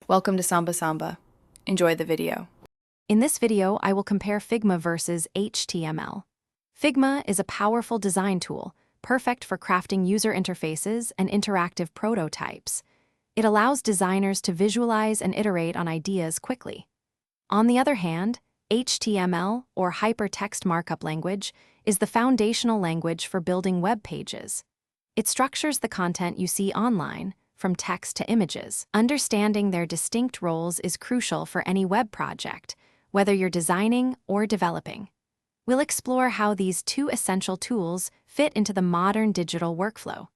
Welcome to Samba Samba. Enjoy the video. In this video, I will compare Figma versus HTML. Figma is a powerful design tool, perfect for crafting user interfaces and interactive prototypes. It allows designers to visualize and iterate on ideas quickly. On the other hand, HTML, or hypertext markup language, is the foundational language for building web pages. It structures the content you see online, from text to images. Understanding their distinct roles is crucial for any web project, whether you're designing or developing. We'll explore how these two essential tools fit into the modern digital workflow.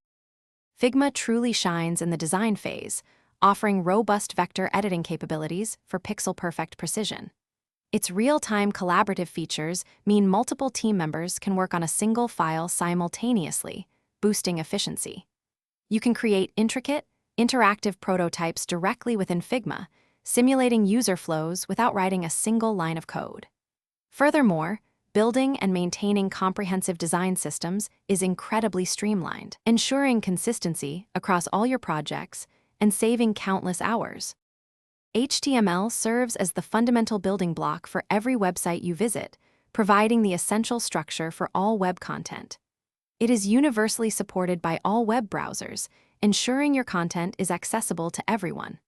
Figma truly shines in the design phase, offering robust vector editing capabilities for pixel-perfect precision. Its real-time collaborative features mean multiple team members can work on a single file simultaneously, boosting efficiency. You can create intricate, interactive prototypes directly within Figma, simulating user flows without writing a single line of code. Furthermore, building and maintaining comprehensive design systems is incredibly streamlined, ensuring consistency across all your projects and saving countless hours. HTML serves as the fundamental building block for every website you visit, providing the essential structure for all web content. It is universally supported by all web browsers, ensuring your content is accessible to everyone.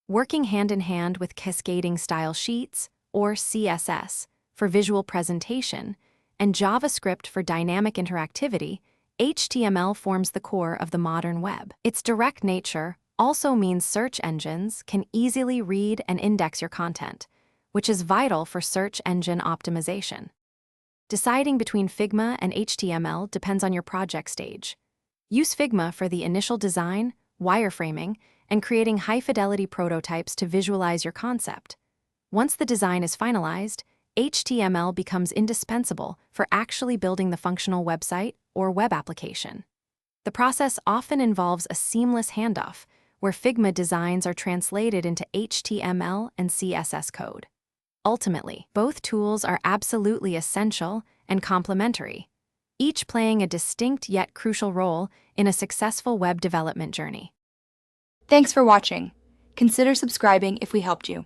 Working hand-in-hand with cascading style sheets, or CSS, for visual presentation, and JavaScript for dynamic interactivity, HTML forms the core of the modern web. Its direct nature also means search engines can easily read and index your content, which is vital for search engine optimization. Deciding between Figma and HTML depends on your project stage. Use Figma for the initial design, wireframing, and creating high-fidelity prototypes to visualize your concept. Once the design is finalized, HTML becomes indispensable for actually building the functional website or web application. The process often involves a seamless handoff, where Figma designs are translated into HTML and CSS code. Ultimately, both tools are absolutely essential and complementary, each playing a distinct yet crucial role in a successful web development journey. Thanks for watching. Consider subscribing if we helped you.